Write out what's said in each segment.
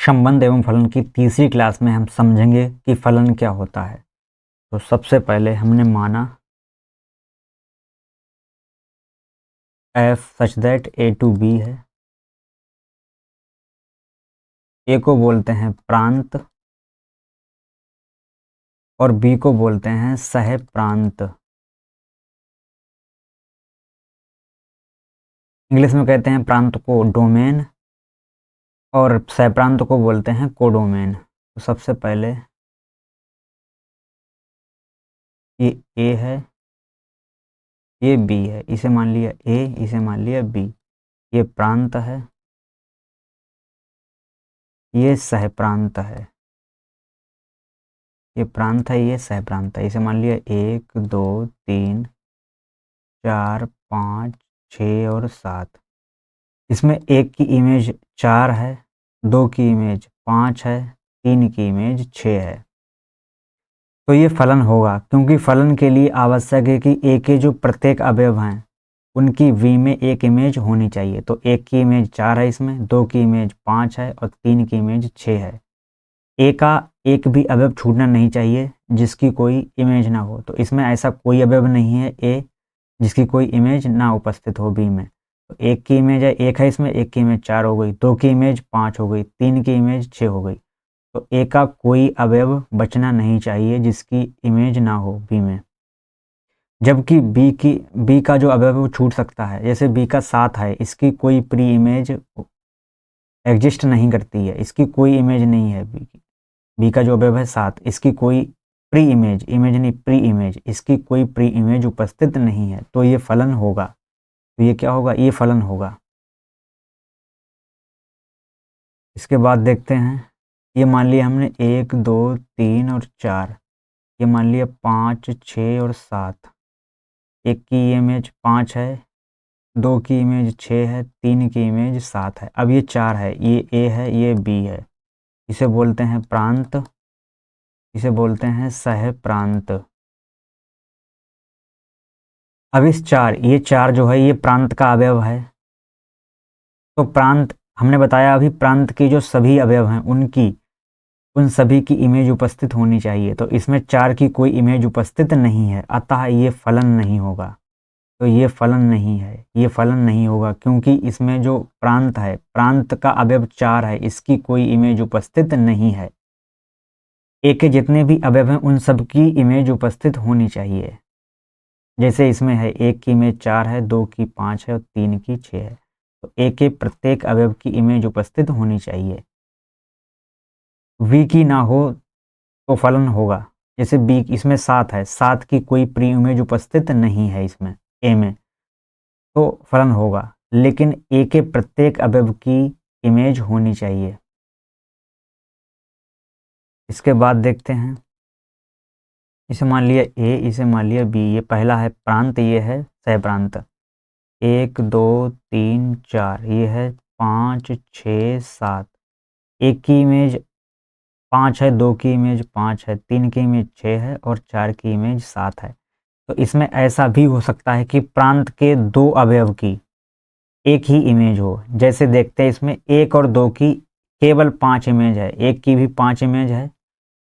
संबंध एवं फलन की तीसरी क्लास में हम समझेंगे कि फलन क्या होता है। तो सबसे पहले हमने माना f such that a to b है। a को बोलते हैं प्रांत और b को बोलते हैं सह प्रांत। इंग्लिश में कहते हैं प्रांत को डोमेन और सह प्रांत को बोलते हैं कोडोमेन। तो सबसे पहले ये a है, ये b है, इसे मान लिया a, इसे मान लिया b। ये प्रांत है, ये सह प्रांत है, ये प्रांत है, ये सह प्रांत है। इसे मान लिया 1 2 3 4 5 6 और 7। इसमें एक की इमेज 4 है, 2 की इमेज 5 है, 3 की इमेज 6 है। तो ये फलन होगा, क्योंकि फलन के लिए आवश्यक है कि ए के जो प्रत्येक अवयव हैं उनकी v में एक इमेज होनी चाहिए। तो एक की इमेज 4 है, इसमें 2 की इमेज 5 है और 3 की इमेज 6 है। ए का एक भी अवयव छूटना नहीं चाहिए जिसकी कोई इमेज ना हो। तो इसमें ऐसा कोई अवयव नहीं है ए जिसकी कोई इमेज ना उपस्थित हो बी में। तो एक की इमेज है 1 है, इसमें एक की इमेज 4 हो गई, 2 की इमेज 5 हो गई, 3 की इमेज 6 हो गई। तो ए का कोई अवयव बचना नहीं चाहिए जिसकी इमेज ना हो बी में। जबकि बी का जो अवयव है वो छूट सकता है। जैसे बी का 7 है, इसकी कोई प्री इमेज एग्जिस्ट नहीं करती है, इसकी कोई इमेज नहीं है बी की। बी का जो अवयव है 7, इसकी कोई प्री इमेज नहीं, प्री इमेज, इसकी कोई प्री इमेज उपस्थित नहीं है। तो ये फलन होगा। तो ये क्या होगा? ये फलन होगा। इसके बाद देखते हैं, ये मान लिया हमने 1 2 3 और 4, ये मान लिया 5 6 और 7। एक की इमेज 5 है, 2 की इमेज 6 है, 3 की इमेज 7 है। अब ये 4 है, ये ए है, ये बी है। इसे बोलते हैं प्रांत, इसे बोलते हैं सह प्रांत। अब इस 4, ये 4 जो है ये प्रांत का अवयव है। तो प्रांत हमने बताया अभी, प्रांत के जो सभी अवयव हैं उन सभी की इमेज उपस्थित होनी चाहिए। तो इसमें 4 की कोई इमेज उपस्थित नहीं है, अतः ये फलन नहीं होगा। तो ये फलन नहीं है, ये फलन नहीं होगा, क्योंकि इसमें जो प्रांत है, प्रांत का अवयव 4 है, इसकी कोई इमेज उपस्थित नहीं है। ए के जितने भी अवयव हैं उन सब की इमेज उपस्थित होनी चाहिए। जैसे इसमें है 1 की इमेज 4 है, 2 की 5 है और 3 की 6 है। तो ए के प्रत्येक अवयव की इमेज उपस्थित होनी चाहिए। वी की ना हो तो फलन होगा। जैसे बी, इसमें 7 है, 7 की कोई प्री इमेज उपस्थित नहीं है इसमें ए में, तो फलन होगा। लेकिन ए के प्रत्येक अवयव की इमेज होनी चाहिए। इसके बाद देखते हैं, इसे मान लिया ए, इसे मान लिया बी। ये पहला है प्रांत, ये है सह प्रांत। 1 2 3 4, ये है 5 6 7। एक की इमेज 5 है, 2 की इमेज 5 है, 3 की इमेज 6 है और 4 की इमेज 7 है। तो इसमें ऐसा भी हो सकता है कि प्रांत के 2 अवयव की एक ही इमेज हो। जैसे देखते हैं, इसमें 1 और 2 की केवल 5 इमेज है, 1 की भी 5 इमेज है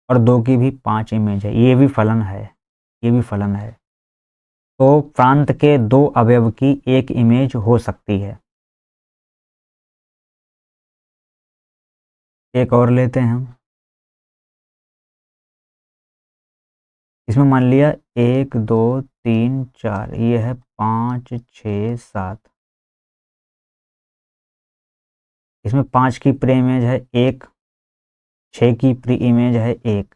और 2 की भी 5 इमेज है। ये भी फलन है, ये भी फलन है। तो प्रांत के 2 अवयव की एक इमेज हो सकती है। एक और लेते हैं हम। इसमें मान लिया 1 2 3 4, ये है 5 6 7। इसमें 5 की प्री इमेज है 1, 6 की प्री इमेज है 1।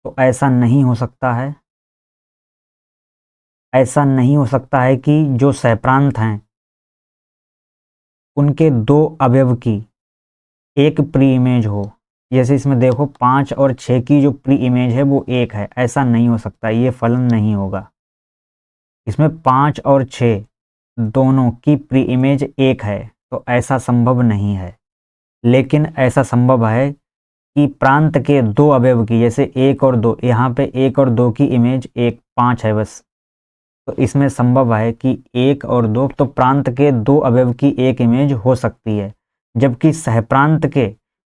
तो ऐसा नहीं हो सकता है, ऐसा नहीं हो सकता है कि जो सहप्रांत हैं उनके 2 अवयव की एक प्री इमेज हो। जैसे इसमें देखो 5 और 6 की जो प्री इमेज है वो 1 है, ऐसा नहीं हो सकता, ये फलन नहीं होगा। इसमें 5 और 6 दोनों की प्री इमेज 1 है, तो ऐसा संभव नहीं है। लेकिन ऐसा संभव है कि प्रांत के 2 अवयव की, जैसे 1 और 2, यहाँ पे 1 और 2 की इमेज 1 5 है बस। तो इसमें संभव है कि 1 और 2, तो प्रांत के 2 अवयव की एक इमेज हो सकती है। जबकि सहप्रांत के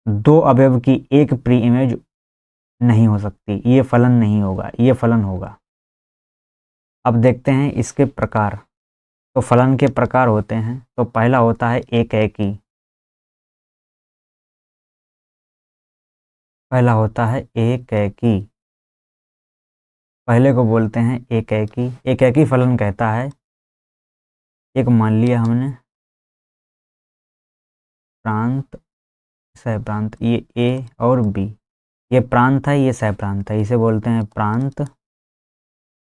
दो अवयव की एक प्री इमेज नहीं हो सकती, ये फलन नहीं होगा, ये फलन होगा। अब देखते हैं इसके प्रकार। तो फलन के प्रकार होते हैं, तो पहला होता है एकेकी। पहला होता है एकेकी, पहले को बोलते हैं एकेकी। एकेकी फलन कहता है, एक मान लिया हमने प्रांत सहप्रांत, ये ए और बी, ये प्रांत है, ये सहप्रांत है, इसे बोलते हैं प्रांत,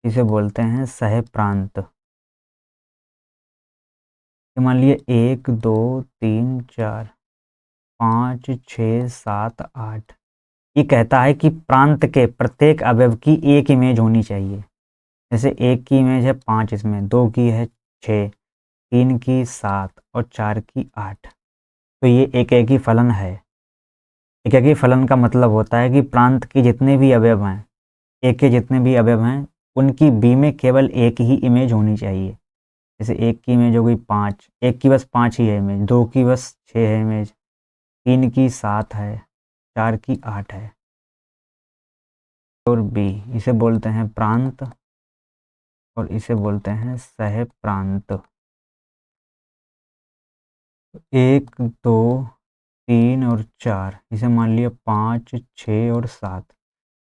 इसे बोलते हैं सहप्रांत। मान लिए 1 2 3 4 5 6 7 8, ये कहता है कि प्रांत के प्रत्येक अवयव की एक इमेज होनी चाहिए। जैसे एक की इमेज है 5, इसमें दो की है 6, तीन की 7 और 4 की 8। तो ये एकेकी फलन है। एकेकी फलन का मतलब होता है कि प्रांत के जितने भी अवयव हैं, एक के जितने भी अवयव हैं, उनकी बी में केवल एक ही इमेज होनी चाहिए। जैसे एक की इमेज हो गई 5, एक की बस 5 ही है इमेज, दो की बस 6 है इमेज, तीन की 7 है, 4 की 8 है। और बी, इसे बोलते हैं प्रांत और इसे बोलते हैं सह प्रांत। 1 2 3 और 4, इसे मान लिया 5 6 और 7।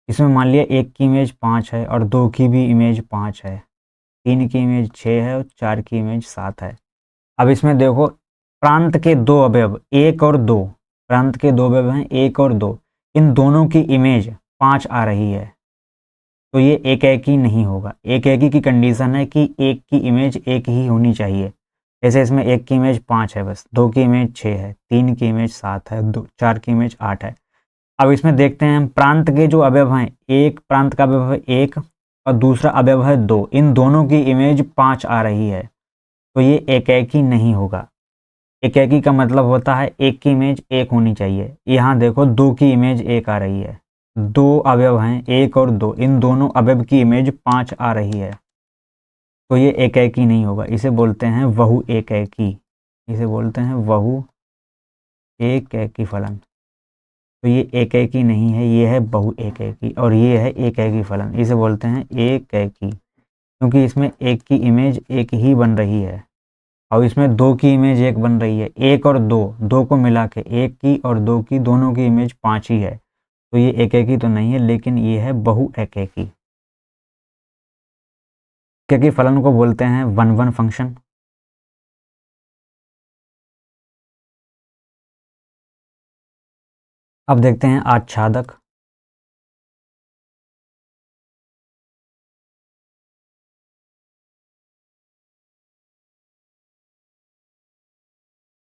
इसमें मान लिया एक की इमेज 5 है और दो की भी इमेज 5 है, तीन की इमेज 6 है और 4 की इमेज 7 है। अब इसमें देखो, प्रांत के दो अवयव 1 और 2, प्रांत के दो अवयव हैं 1 और 2, इन दोनों की इमेज 5 आ रही है, तो ये एकेकी नहीं होगा। एकेकी की कंडीशन है कि एक की इमेज एक ही होनी चाहिए। जैसे इसमें एक की इमेज 5 है बस, दो की इमेज 6 है, तीन की इमेज 7 है, दो 4 की इमेज 8 है। अब इसमें देखते हैं हम प्रांत के जो अवयव हैं, एक प्रांत का अवयव है 1 और दूसरा अवयव है 2, इन दोनों की इमेज 5 आ रही है, तो ये एकेकी नहीं होगा। एकेकी का मतलब होता है एक की इमेज एक होनी चाहिए। यहाँ देखो दो की इमेज एक आ रही है, दो अवयव हैं 1 और 2, इन दोनों अवयव की इमेज 5 आ रही है, तो ये एकेकी नहीं होगा। इसे बोलते हैं बहु एकेकी, इसे बोलते हैं बहु एकेकी फलन। तो ये एकेकी नहीं है, ये है बहु एकेकी, और ये है एकेकी फलन, इसे बोलते हैं एकेकी, क्योंकि इसमें एक की इमेज एक ही बन रही है और इसमें दो की इमेज एक बन रही है। एक और दो, दो को मिला के एक की और दो की, दोनों की इमेज 5 ही है, तो ये एकेकी तो नहीं है, लेकिन ये है बहु एकेकी। एकेकी फलन को बोलते हैं वन वन फंक्शन। अब देखते हैं आच्छादक।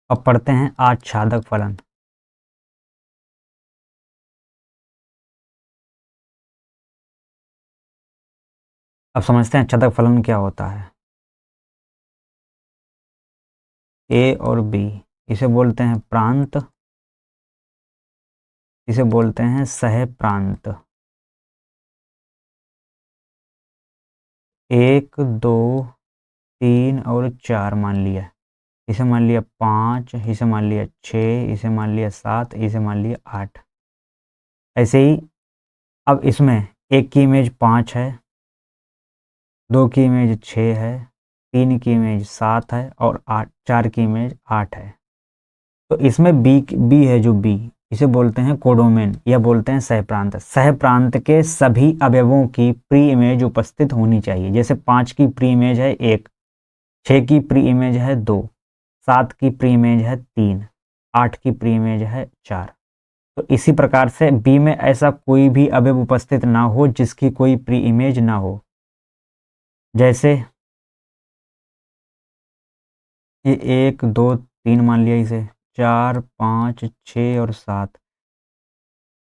अब पढ़ते हैं आच्छादक फलन। अब समझते हैं आच्छादक फलन क्या होता है। ए और बी, इसे बोलते हैं प्रांत, इसे बोलते हैं सह प्रांत। 1 2 3 और 4 मान लिया, इसे मान लिया 5, इसे मान लिया 6, इसे मान लिया 7, इसे मान लिया 8। ऐसे ही अब इसमें एक की इमेज 5 है, दो की इमेज 6 है, तीन की इमेज 7 है और 8, 4 की इमेज 8 है। तो इसमें बी है जो बी, इसे बोलते हैं कोडोमेन या बोलते हैं सहप्रांत। सहप्रांत के सभी अवयवों की प्री इमेज उपस्थित होनी चाहिए। जैसे 5 की प्री इमेज है 1, 6 की प्री इमेज है 2, 7 की प्री इमेज है 3, 8 की प्री इमेज है 4। तो इसी प्रकार से बी में ऐसा कोई भी अवयव उपस्थित ना हो जिसकी कोई प्री इमेज ना हो। जैसे ये 1 2 3 मान लिया, इसे 4 5 6 और 7,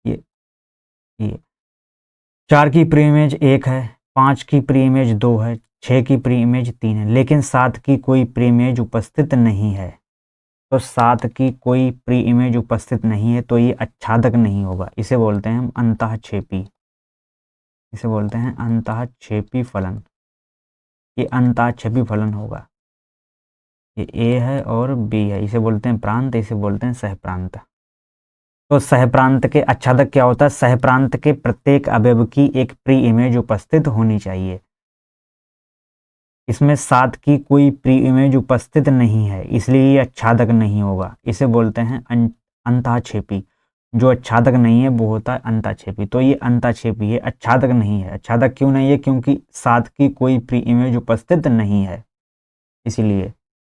ये 4 की प्री इमेज 1 है, 5 की प्री इमेज 2 है, 6 की प्री इमेज 3 है, लेकिन 7 की कोई प्री इमेज उपस्थित नहीं है। तो 7 की कोई प्री इमेज उपस्थित नहीं है, तो ये आच्छादक नहीं होगा। इसे बोलते हैं हम अंतःक्षेपी, इसे बोलते हैं अंतःक्षेपी फलन। ये अंतःक्षेपी फलन होगा। ये ए है और बी है, इसे बोलते हैं प्रांत, इसे बोलते हैं सहप्रांत। तो सहप्रांत के आच्छादक क्या होता है? सहप्रांत के प्रत्येक अवयव की एक प्री इमेज उपस्थित होनी चाहिए। इसमें 7 की कोई प्री इमेज उपस्थित नहीं है, इसलिए ये आच्छादक नहीं होगा। इसे बोलते हैं अंताक्षेपी। जो आच्छादक नहीं है वो होता है अंताक्षेपी। तो ये अंताक्षेपी है, आच्छादक नहीं है। आच्छादक क्यों नहीं है? क्योंकि 7 की कोई प्री इमेज उपस्थित नहीं है, इसीलिए।